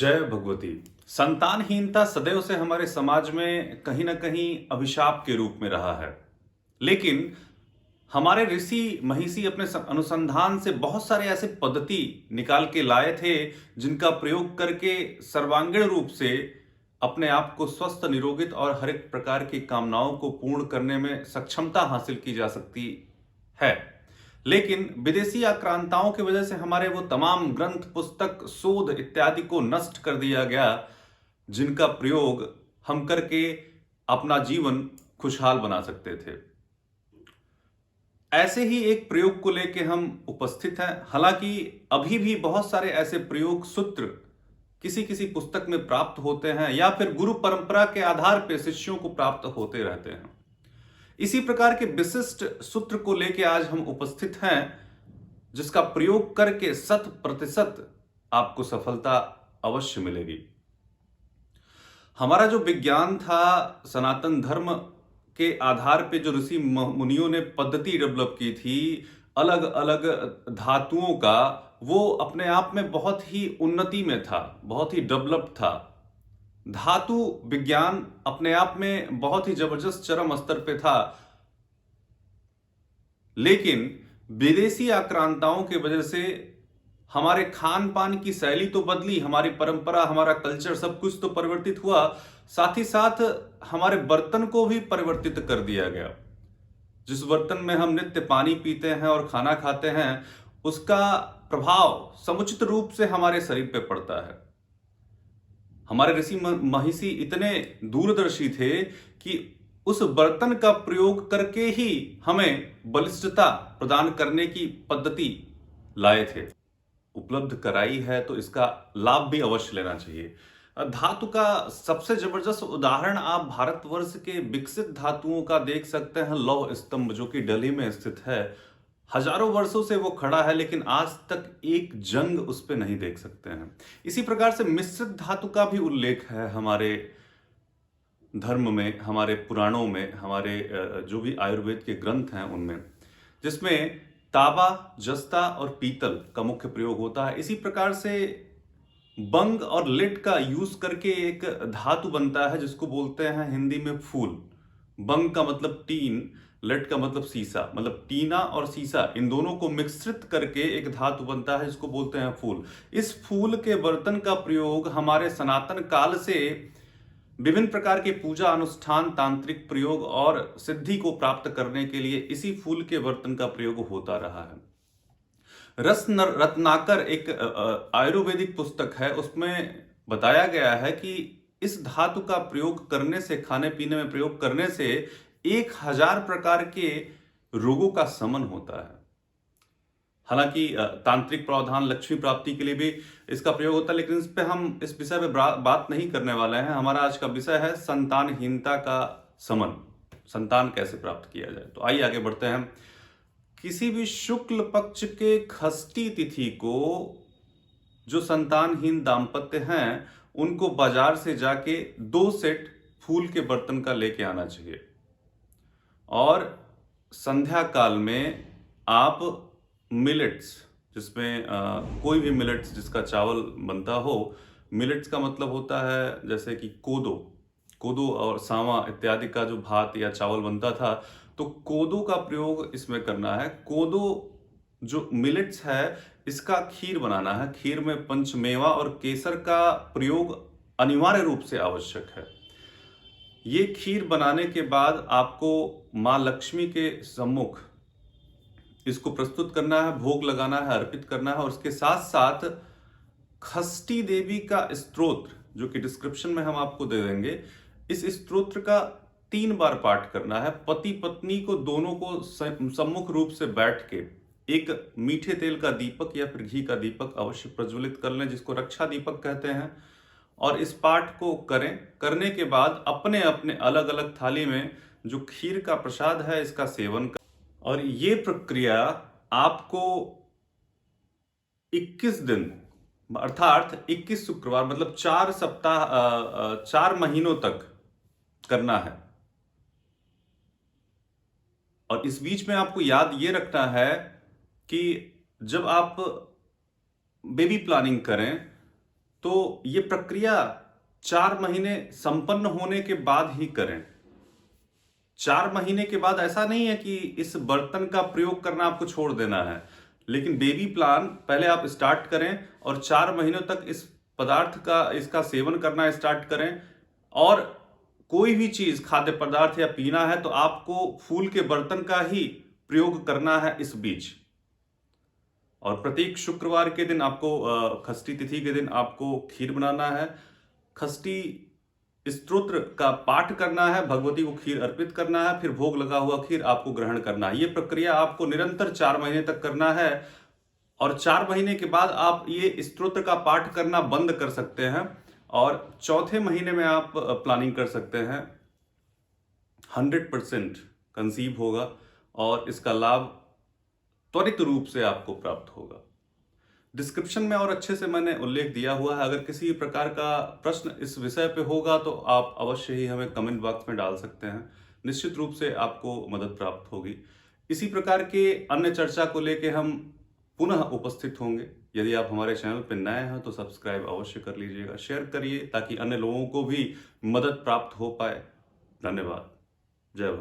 जय भगवती। संतानहीनता सदैव से हमारे समाज में कहीं ना कहीं अभिशाप के रूप में रहा है। लेकिन हमारे ऋषि महिषी अपने अनुसंधान से बहुत सारे ऐसे पद्धति निकाल के लाए थे जिनका प्रयोग करके सर्वांगीण रूप से अपने आप को स्वस्थ, निरोगित और हर एक प्रकार की कामनाओं को पूर्ण करने में सक्षमता हासिल की जा सकती है। लेकिन विदेशी आक्रांताओं की वजह से हमारे वो तमाम ग्रंथ, पुस्तक, शोध इत्यादि को नष्ट कर दिया गया जिनका प्रयोग हम करके अपना जीवन खुशहाल बना सकते थे। ऐसे ही एक प्रयोग को लेके हम उपस्थित हैं। हालांकि अभी भी बहुत सारे ऐसे प्रयोग सूत्र किसी किसी पुस्तक में प्राप्त होते हैं या फिर गुरु परंपरा के आधार पर शिष्यों को प्राप्त होते रहते हैं। इसी प्रकार के विशिष्ट सूत्र को लेकर आज हम उपस्थित हैं जिसका प्रयोग करके 100% आपको सफलता अवश्य मिलेगी। हमारा जो विज्ञान था, सनातन धर्म के आधार पे जो ऋषि मुनियों ने पद्धति डेवलप की थी अलग अलग धातुओं का, वो अपने आप में बहुत ही उन्नति में था, बहुत ही डेवलप्ड था। धातु विज्ञान अपने आप में बहुत ही जबरदस्त चरम स्तर पे था। लेकिन विदेशी आक्रांताओं की वजह से हमारे खान पान की शैली तो बदली, हमारी परंपरा, हमारा कल्चर, सब कुछ तो परिवर्तित हुआ, साथ ही साथ हमारे बर्तन को भी परिवर्तित कर दिया गया। जिस बर्तन में हम नित्य पानी पीते हैं और खाना खाते हैं, उसका प्रभाव समुचित रूप से हमारे शरीर पे पड़ता है। हमारे ऋषि महिषी इतने दूरदर्शी थे कि उस बर्तन का प्रयोग करके ही हमें बलिष्ठता प्रदान करने की पद्धति लाए थे, उपलब्ध कराई है, तो इसका लाभ भी अवश्य लेना चाहिए। धातु का सबसे जबरदस्त उदाहरण आप भारतवर्ष के विकसित धातुओं का देख सकते हैं। लौह स्तंभ जो कि दिल्ली में स्थित है, हजारों वर्षों से वो खड़ा है, लेकिन आज तक एक जंग उस पर नहीं देख सकते हैं। इसी प्रकार से मिश्रित धातु का भी उल्लेख है हमारे धर्म में, हमारे पुराणों में, हमारे जो भी आयुर्वेद के ग्रंथ हैं उनमें, जिसमें तांबा, जस्ता और पीतल का मुख्य प्रयोग होता है। इसी प्रकार से बंग और लेड का यूज करके एक धातु बनता है जिसको बोलते हैं हिंदी में फूल। बंग का मतलब टीन, लेड का मतलब सीसा, मतलब टीना और सीसा, इन दोनों को मिश्रित करके एक धातु बनता है जिसको बोलते हैं फूल। इस फूल के बर्तन का प्रयोग हमारे सनातन काल से विभिन्न प्रकार के पूजा अनुष्ठान, तांत्रिक प्रयोग और सिद्धि को प्राप्त करने के लिए इसी फूल के बर्तन का प्रयोग होता रहा है। रत्नाकर एक आयुर्वेदिक पुस्तक है, उसमें बताया गया है कि इस धातु का प्रयोग करने से, खाने पीने में प्रयोग करने से 1000 प्रकार के रोगों का शमन होता है। हालांकि तांत्रिक प्रावधान, लक्ष्मी प्राप्ति के लिए भी इसका प्रयोग होता है, लेकिन इस पे हम इस विषय में बात नहीं करने वाले हैं। हमारा आज का विषय है संतानहीनता का शमन, संतान कैसे प्राप्त किया जाए। तो आइए आगे बढ़ते हैं। किसी भी शुक्ल पक्ष के षष्ठी तिथि को जो संतानहीन दाम्पत्य हैं उनको बाजार से जाके 2 सेट फूल के बर्तन का लेके आना चाहिए, और संध्या काल में आप मिलेट्स, जिसमें कोई भी मिलेट्स जिसका चावल बनता हो, मिलेट्स का मतलब होता है जैसे कि कोदो और सावा इत्यादि का जो भात या चावल बनता था, तो कोदो का प्रयोग इसमें करना है। कोदो जो मिलेट्स है, इसका खीर बनाना है। खीर में पंचमेवा और केसर का प्रयोग अनिवार्य रूप से आवश्यक है। ये खीर बनाने के बाद आपको माँ लक्ष्मी के सम्मुख इसको प्रस्तुत करना है, भोग लगाना है, अर्पित करना है, और इसके साथ साथ षष्ठी देवी का स्तोत्र जो कि डिस्क्रिप्शन में हम आपको दे देंगे, इस स्तोत्र का 3 बार पाठ करना है। पति पत्नी को दोनों को सम्मुख रूप से बैठ के एक मीठे तेल का दीपक या फिर घी का दीपक अवश्य प्रज्वलित कर लें, जिसको रक्षा दीपक कहते हैं, और इस पाठ को करें। करने के बाद अपने अपने अलग अलग थाली में जो खीर का प्रसाद है इसका सेवन करें। और ये प्रक्रिया आपको 21 दिन अर्थात 21 शुक्रवार, मतलब 4 सप्ताह, 4 महीनों तक करना है। और इस बीच में आपको याद ये रखना है कि जब आप बेबी प्लानिंग करें तो ये प्रक्रिया 4 महीने संपन्न होने के बाद ही करें। 4 महीने के बाद ऐसा नहीं है कि इस बर्तन का प्रयोग करना आपको छोड़ देना है, लेकिन बेबी प्लान पहले आप स्टार्ट करें और 4 महीनों तक इस पदार्थ का इसका सेवन करना स्टार्ट करें। और कोई भी चीज खाद्य पदार्थ या पीना है तो आपको फूल के बर्तन का ही प्रयोग करना है इस बीच। और प्रत्येक शुक्रवार के दिन आपको षष्ठी तिथि के दिन आपको खीर बनाना है, षष्ठी स्तोत्र का पाठ करना है, भगवती को खीर अर्पित करना है, फिर भोग लगा हुआ खीर आपको ग्रहण करना है। ये प्रक्रिया आपको निरंतर 4 महीने तक करना है और 4 महीने के बाद आप ये स्तोत्र का पाठ करना बंद कर सकते हैं और चौथे महीने में आप प्लानिंग कर सकते हैं। 100% कंसीव होगा और इसका लाभ त्वरित रूप से आपको प्राप्त होगा। डिस्क्रिप्शन में और अच्छे से मैंने उल्लेख दिया हुआ है। अगर किसी प्रकार का प्रश्न इस विषय पे होगा तो आप अवश्य ही हमें कमेंट बॉक्स में डाल सकते हैं। निश्चित रूप से आपको मदद प्राप्त होगी। इसी प्रकार के अन्य चर्चा को लेके हम पुनः उपस्थित होंगे। यदि आप हमारे चैनल पर नए हैं तो सब्सक्राइब अवश्य कर लीजिएगा, शेयर करिए ताकि अन्य लोगों को भी मदद प्राप्त हो पाए। धन्यवाद। जय भारत।